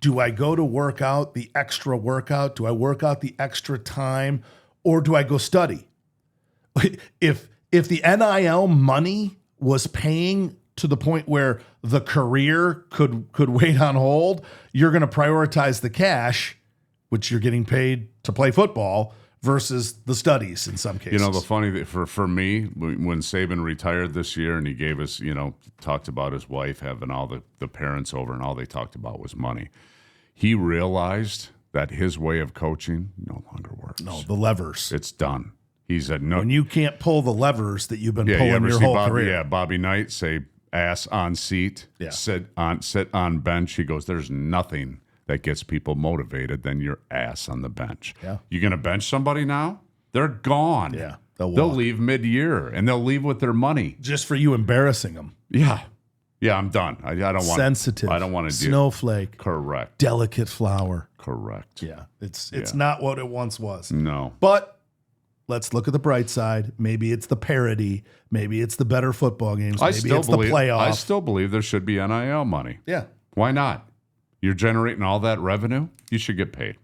do I go to work out the extra workout? Do I work out the extra time? Or do I go study? If the NIL money was paying to the point where the career could wait on hold, you're going to prioritize the cash, which you're getting paid to play football, versus the studies in some cases. The funny thing for me, when Saban retired this year and he gave us, talked about his wife having all the parents over and all they talked about was money. He realized that his way of coaching no longer works. No, the levers. It's done. He said no. When you can't pull the levers that you've been pulling your whole career. Yeah, Bobby Knight say ass on seat, sit on bench. He goes, there's nothing that gets people motivated than your ass on the bench. Yeah. You going to bench somebody now? They're gone. Yeah. They'll leave mid-year, and they'll leave with their money. Just for you embarrassing them. Yeah. Yeah, I'm done. I don't want sensitive. I don't want to do snowflake. Correct. Delicate flower. Correct. Yeah. It's not what it once was. No. But let's look at the bright side. Maybe it's the parity. Maybe it's the better football games. Maybe it's the playoff. I still believe there should be NIL money. Yeah. Why not? You're generating all that revenue. You should get paid.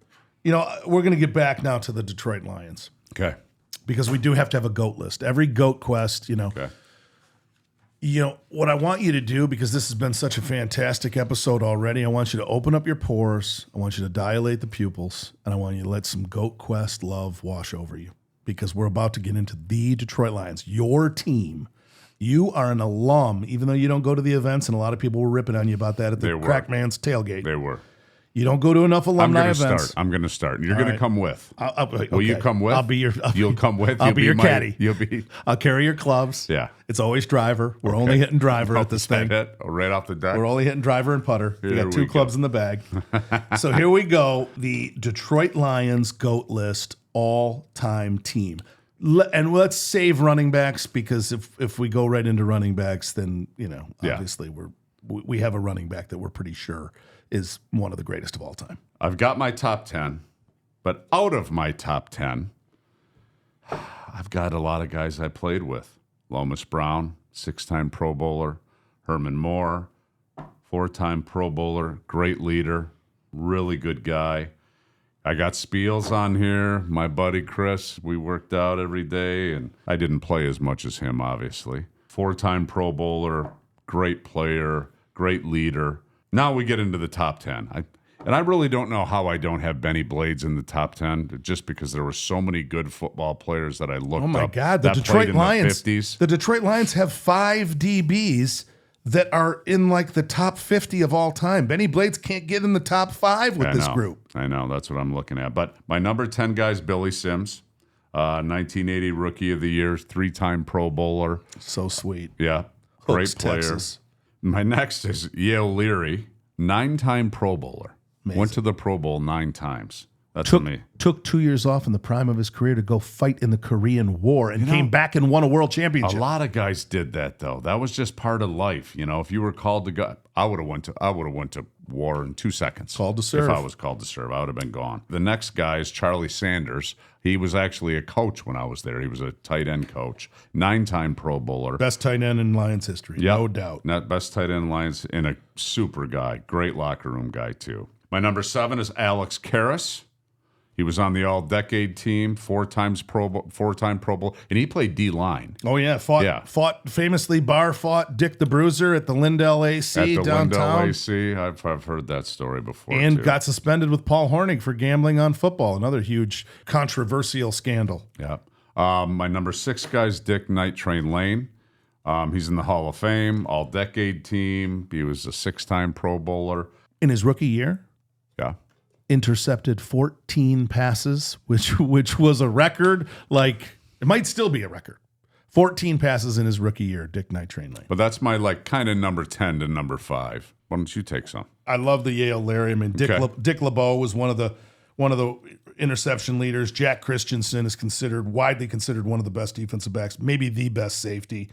We're going to get back now to the Detroit Lions. Okay. Because we do have to have a GOAT list. Every GOAT quest, Okay. What I want you to do, because this has been such a fantastic episode already, I want you to open up your pores. I want you to dilate the pupils. And I want you to let some GOAT quest love wash over you. Because we're about to get into the Detroit Lions, your team. You are an alum, even though you don't go to the events, and a lot of people were ripping on you about that at the Crack Man's tailgate. They were. You don't go to enough alumni events. I'm going to start. You're going to come with. Okay. Will you come with? You'll come with. I'll be your caddy. You'll be. I'll carry your clubs. Yeah. It's always driver. We're only hitting driver at this thing. Right off the deck. We're only hitting driver and putter. We got two clubs in the bag. So here we go. The Detroit Lions GOAT list all-time team. And let's save running backs, because if we go right into running backs, then obviously we have a running back that we're pretty sure is one of the greatest of all time. I've got my top 10, but out of my top 10, I've got a lot of guys I played with. Lomas Brown, 6-time Pro Bowler. Herman Moore, 4-time Pro Bowler, great leader, really good guy. I got Spiels on here, my buddy Chris. We worked out every day, and I didn't play as much as him, obviously. 4-time Pro Bowler, great player, great leader. Now we get into the top 10. And I really don't know how I don't have Benny Blades in the top 10, just because there were so many good football players that I looked up. Oh, my God. The that Detroit played in Lions. The 50s. The Detroit Lions have 5 DBs that are in like the top 50 of all time. Benny Blades can't get in the top 5 with this group. I know. That's what I'm looking at. But my number 10 guy is Billy Sims, 1980 Rookie of the Year, 3-time Pro Bowler. So sweet. Yeah. Hooks, Great player. Texas. My next is Yale Leary, 9-time Pro Bowler. Amazing. Went to the Pro Bowl 9 times. That's me. Took 2 years off in the prime of his career to go fight in the Korean War and came back and won a world championship. A lot of guys did that, though. That was just part of life. You know, if you were called to go, I would have went to war in 2 seconds. Called to serve. If I was called to serve, I would have been gone. The next guy is Charlie Sanders. He was actually a coach when I was there. He was a tight end coach, 9-time Pro Bowler. Best tight end in Lions history, no doubt. Not best tight end in Lions, and a super guy. Great locker room guy, too. My number 7 is Alex Karras. He was on the All-Decade team, 4-time Pro Bowl, and he played D-line. Oh, yeah. Fought famously, fought Dick the Bruiser at the Lindell AC at the downtown. Lindell AC. I've heard that story before, and too. got suspended with Paul Hornung for gambling on football, another huge controversial scandal. Yeah. My number 6 guy is Dick Night Train Lane. He's in the Hall of Fame, All-Decade team. He was a 6-time Pro Bowler. In his rookie year? Yeah. Intercepted 14 passes, which was a record. Like, it might still be a record. 14 passes in his rookie year, Dick Night Train Lane. But that's my kind of number 10 to number 5. Why don't you take some? I love the Yale Larry. I mean, Dick LeBeau was one of the interception leaders. Jack Christensen is widely considered one of the best defensive backs, maybe the best safety.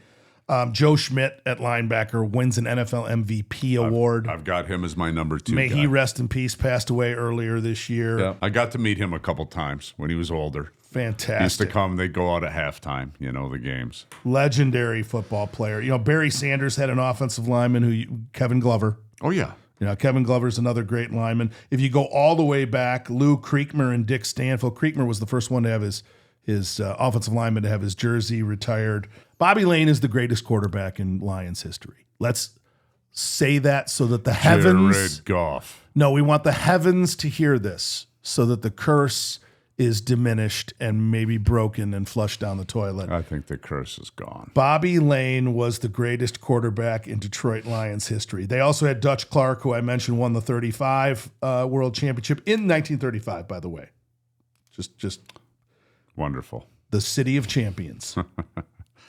Joe Schmidt at linebacker wins an NFL MVP award. I've got him as my number 2 May guy. he rest in peace, passed away earlier this year. Yeah, I got to meet him a couple times when he was older. Fantastic. He used to come, they'd go out at halftime, the games. Legendary football player. Barry Sanders had an offensive lineman, Kevin Glover. Oh, yeah. Kevin Glover's another great lineman. If you go all the way back, Lou Creekmer and Dick Stanfield. Creekmer was the first one to have his offensive lineman to have his jersey retired. Bobby Lane is the greatest quarterback in Lions history. Let's say that so that the heavens... Jared Goff. No, we want the heavens to hear this so that the curse is diminished and maybe broken and flushed down the toilet. I think the curse is gone. Bobby Lane was the greatest quarterback in Detroit Lions history. They also had Dutch Clark, who I mentioned won the 35 World Championship in 1935, by the way. Just wonderful. The city of champions.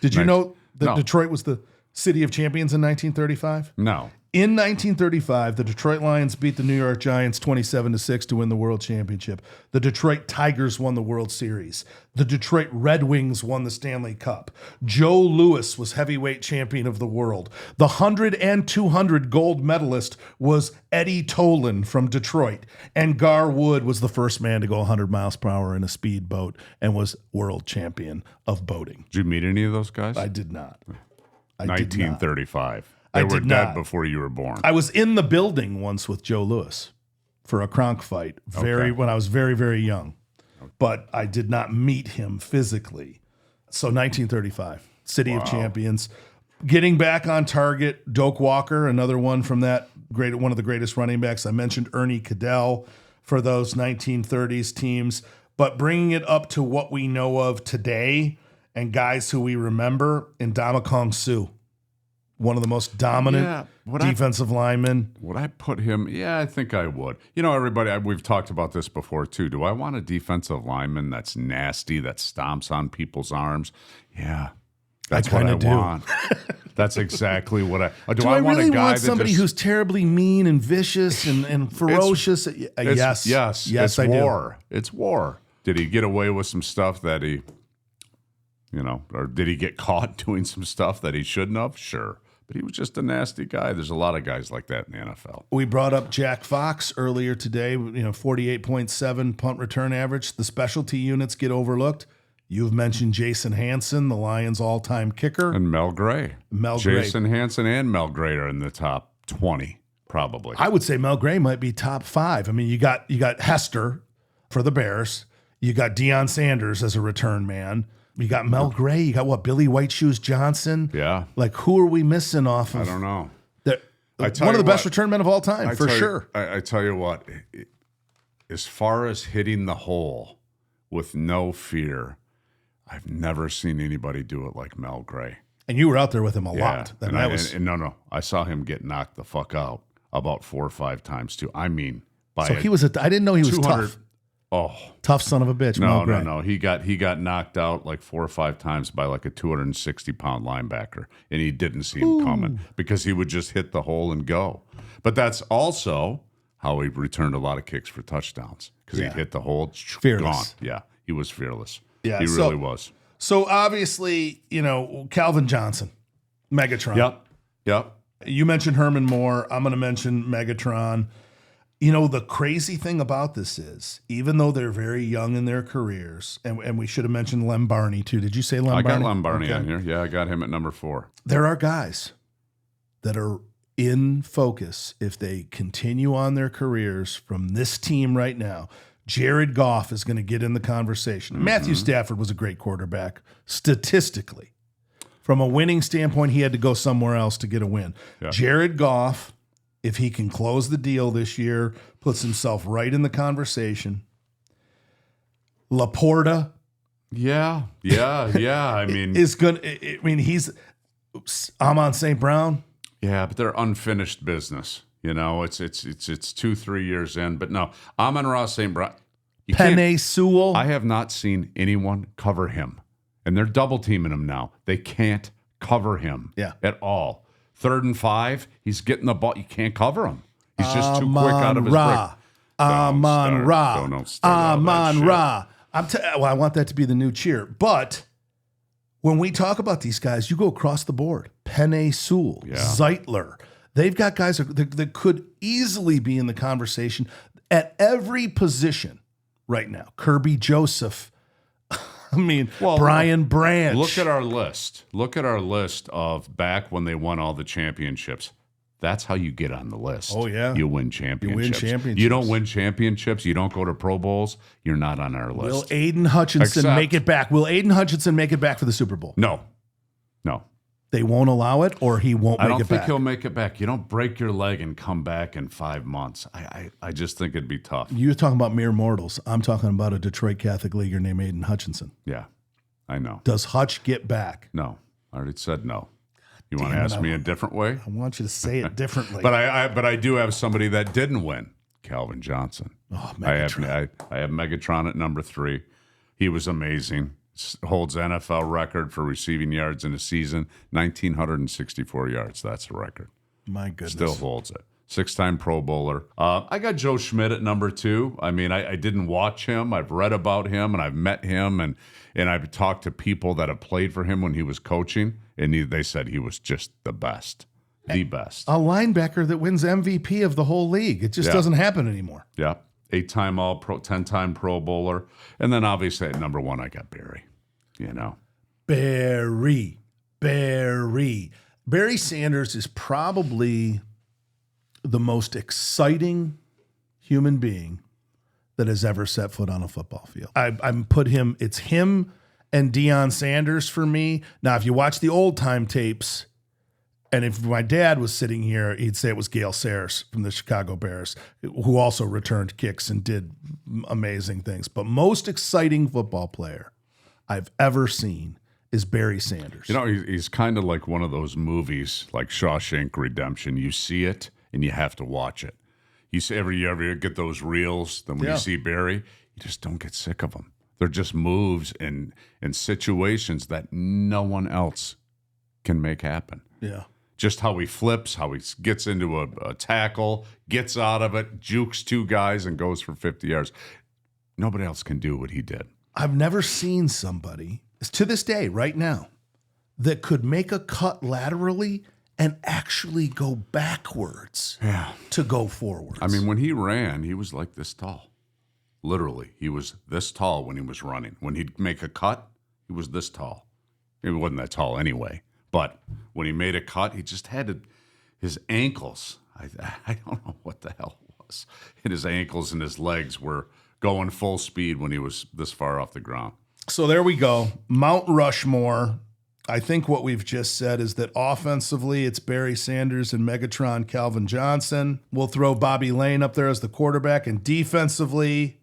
Did you know that Detroit was the city of champions in 1935? No. In 1935, the Detroit Lions beat the New York Giants 27-6 to win the World Championship. The Detroit Tigers won the World Series. The Detroit Red Wings won the Stanley Cup. Joe Louis was heavyweight champion of the world. The 100 and 200 gold medalist was Eddie Tolan from Detroit. And Gar Wood was the first man to go 100 miles per hour in a speedboat and was world champion of boating. Did you meet any of those guys? I did not. 1935. They were dead before you were born. I was in the building once with Joe Louis for a Kronk fight when I was very, very young. But I did not meet him physically. So 1935, City of Champions. Getting back on target, Doak Walker, another one from that one of the greatest running backs. I mentioned Ernie Cadell for those 1930s teams. But bringing it up to what we know of today and guys who we remember, Ndamukong Suh. One of the most dominant defensive linemen. Would I put him? Yeah, I think I would. Everybody, we've talked about this before too. Do I want a defensive lineman that's nasty, that stomps on people's arms? Yeah, that's what I want. That's exactly what I do. I want really a guy want somebody who's terribly mean and vicious and ferocious. Yes, it's I war. do. It's war. Did he get away with some stuff that he, or did he get caught doing some stuff that he shouldn't have? Sure. But he was just a nasty guy. There's a lot of guys like that in the NFL. We brought up Jack Fox earlier today, 48.7 punt return average. The specialty units get overlooked. You've mentioned Jason Hansen, the Lions' all-time kicker. And Mel Gray. Jason Hansen and Mel Gray are in the top 20, probably. I would say Mel Gray might be top 5. I mean, you got Hester for the Bears. You got Deion Sanders as a return man. You got Mel Gray. You got Billy White Shoes Johnson. Yeah. Like, who are we missing off of? I don't know. one of the best return men of all time, for sure. I tell you what, as far as hitting the hole with no fear, I've never seen anybody do it like Mel Gray. And you were out there with him a lot. No. I saw him get knocked the fuck out about 4 or 5 times too. I mean, I didn't know he was tough. Oh, tough son of a bitch. No. He got knocked out like 4 or 5 times by like a 260-pound linebacker, and he didn't see him coming because he would just hit the hole and go. But that's also how he returned a lot of kicks for touchdowns because he hit the hole, fearless. Gone. Yeah, he was fearless. Yeah, he really was. So obviously, Calvin Johnson, Megatron. Yep. You mentioned Herman Moore. I'm going to mention Megatron. The crazy thing about this is, even though they're very young in their careers, and we should have mentioned Lem Barney too. Did you say Lem Barney? I got Lem Barney on here. Yeah, I got him at number 4. There are guys that are in focus if they continue on their careers from this team right now. Jared Goff is going to get in the conversation. Mm-hmm. Matthew Stafford was a great quarterback statistically. From a winning standpoint, he had to go somewhere else to get a win. Yeah. Jared Goff, if he can close the deal this year, puts himself right in the conversation. Laporta. Yeah. I mean, is good. He's Amon St. Brown. Yeah, but they're unfinished business. It's 2-3 years in, but no, Amon-Ra St. Brown. Penei Sewell. I have not seen anyone cover him, and they're double teaming him now. They can't cover him at all. 3rd and 5, he's getting the ball. You can't cover him. He's just too quick out of his break. Amon-Ra. Amon-Ra. I want that to be the new cheer. But when we talk about these guys, you go across the board. Penei Sewell, Zeitler. They've got guys that could easily be in the conversation at every position right now. Kirby Joseph. Brian Branch. Look at our list. Look at our list of back when they won all the championships. That's how you get on the list. Oh, yeah. You win championships. You don't win championships. You don't go to Pro Bowls. You're not on our list. Will Aiden Hutchinson make it back? Will Aiden Hutchinson make it back for the Super Bowl? No. They won't allow it, or he won't make it back? I don't think he'll make it back. You don't break your leg and come back in 5 months. I just think it'd be tough. You're talking about mere mortals. I'm talking about a Detroit Catholic leaguer named Aiden Hutchinson. Yeah, I know. Does Hutch get back? No. I already said no. You want to ask me a different way? I want you to say it differently. But I do have somebody that didn't win, Calvin Johnson. Oh, Megatron. I have Megatron at number 3. He was amazing. Holds NFL record for receiving yards in a season, 1,964 yards. That's a record. My goodness. Still holds it. 6-time Pro Bowler. I got Joe Schmidt at number 2. I mean, I didn't watch him. I've read about him, and I've met him, and I've talked to people that have played for him when he was coaching, and they said he was just the best. The best. A linebacker that wins MVP of the whole league. It just doesn't happen anymore. Yeah. 8-time All-Pro, 10-time Pro Bowler. And then obviously at number 1, I got Barry. Barry. Barry Sanders is probably the most exciting human being that has ever set foot on a football field. It's him and Deion Sanders for me. Now, if you watch the old time tapes, and if my dad was sitting here, he'd say it was Gale Sayers from the Chicago Bears, who also returned kicks and did amazing things. But most exciting football player I've ever seen is Barry Sanders. He's kind of like one of those movies like Shawshank Redemption. You see it and you have to watch it. You see, every year you get those reels. Then when you see Barry, you just don't get sick of them. They're just moves and situations that no one else can make happen. Yeah. Just how he flips, how he gets into a tackle, gets out of it, jukes 2 guys, and goes for 50 yards. Nobody else can do what he did. I've never seen somebody, to this day, right now, that could make a cut laterally and actually go backwards to go forwards. I mean, when he ran, he was like this tall. Literally, he was this tall when he was running. When he'd make a cut, he was this tall. He wasn't that tall anyway. But when he made a cut, he just had his ankles. I don't know what the hell it was. And his ankles and his legs were going full speed when he was this far off the ground. So there we go. Mount Rushmore I think what we've just said is that offensively, it's Barry Sanders and Megatron Calvin Johnson. We'll throw Bobby Lane up there as the quarterback. And defensively,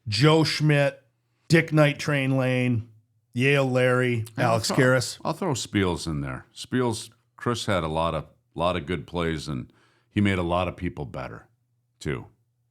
Joe Schmidt, Dick Night Train Lane, Yale Larry, Alex Karras. I'll throw Spiels in there. Spiels, Chris had a lot of good plays, and he made a lot of people better too.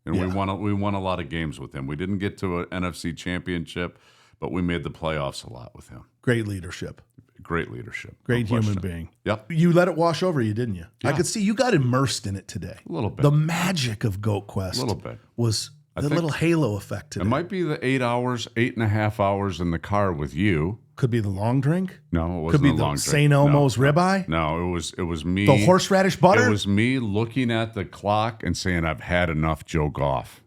And we won a lot of games with him. We didn't get to an NFC championship, but we made the playoffs a lot with him. Great leadership. Great leadership. Great human being. Yep. You let it wash over you, didn't you? Yeah. I could see you got immersed in it today. A little bit. The magic of GOAT Quest A little bit. was the little halo effect today. It might be the 8.5 hours in the car with you. Could be the long drink. No, it wasn't Could be the the long drink. St. Elmo's ribeye. No, it was me. The horseradish butter. It was me looking at the clock and saying, I've had enough Joe Goff.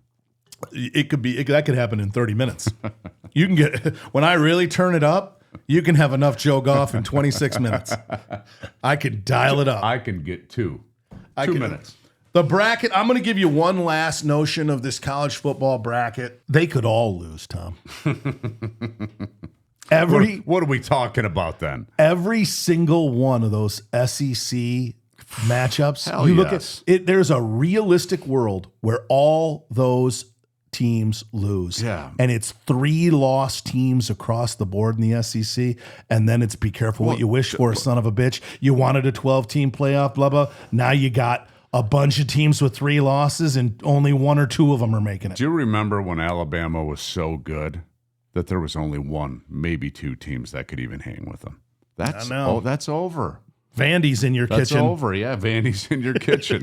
It could be that could happen in 30 minutes. You can get when I really turn it up. You can have enough Joe Goff in 26 minutes. I can dial it up. I can get two minutes. The bracket, I'm going to give you one last notion of this college football bracket. They could all lose, Tom. What are we talking about then? Every single one of those SEC matchups, Hell you look yes. at it, there's a realistic world where all those teams lose. Yeah. And it's 3 loss teams across the board in the SEC. And then it's be careful what you wish for, son of a bitch. You wanted a 12-team playoff, blah, blah. Now you got a bunch of teams with 3 losses and only 1 or 2 of them are making it. Do you remember when Alabama was so good that there was only 1, maybe 2 teams that could even hang with them? That's over. Vandy's in your That's kitchen. over. Yeah, Vandy's in your kitchen.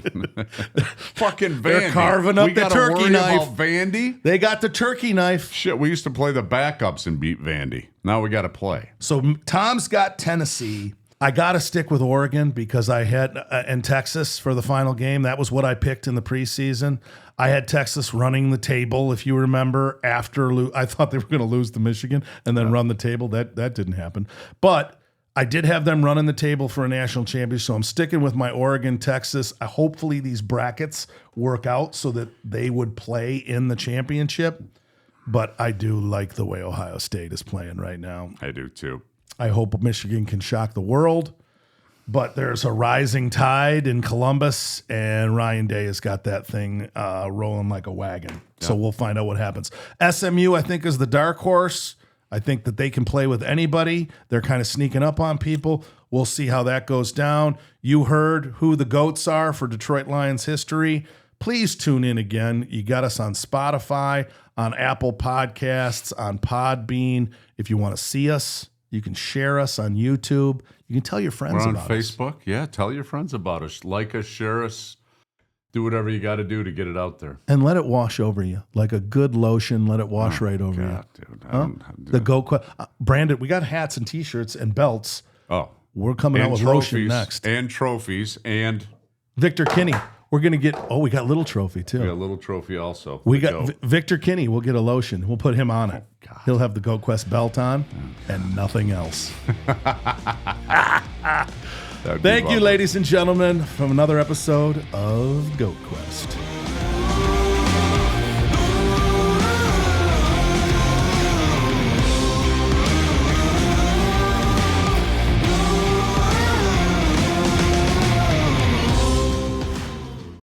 Fucking Vandy. They're carving up the turkey knife. About Vandy? They got the turkey knife. Shit, we used to play the backups and beat Vandy. Now we got to play. So Tom's got Tennessee. I got to stick with Oregon because I had and Texas for the final game. That was what I picked in the preseason. I had Texas running the table, if you remember, after I thought they were going to lose to Michigan and then run the table. That didn't happen. But I did have them running the table for a national championship, so I'm sticking with my Oregon, Texas. Hopefully these brackets work out so that they would play in the championship. But I do like the way Ohio State is playing right now. I do too. I hope Michigan can shock the world. But there's a rising tide in Columbus, and Ryan Day has got that thing rolling like a wagon. Yeah. So we'll find out what happens. SMU, I think, is the dark horse. I think that they can play with anybody. They're kind of sneaking up on people. We'll see how that goes down. You heard who the GOATs are for Detroit Lions history. Please tune in again. You got us on Spotify, on Apple Podcasts, on Podbean. If you want to see us, you can share us on YouTube. You can tell your friends about us. We're on Facebook. Yeah, tell your friends about us. Like us, share us. Do whatever you got to do to get it out there. And let it wash over you. Like a good lotion, let it wash right over you. Dude, the GOAT Quest. Brandon, we got hats and T-shirts and belts. Oh. We're coming out with lotion next. And trophies. And Victor Kinney. We're going to get, we got a little trophy too. We got a little trophy also. We got Victor Kinney. We'll get a lotion. We'll put him on it. He'll have the GOAT Quest belt on and nothing else. Thank you, ladies and gentlemen, from another episode of GOAT Quest.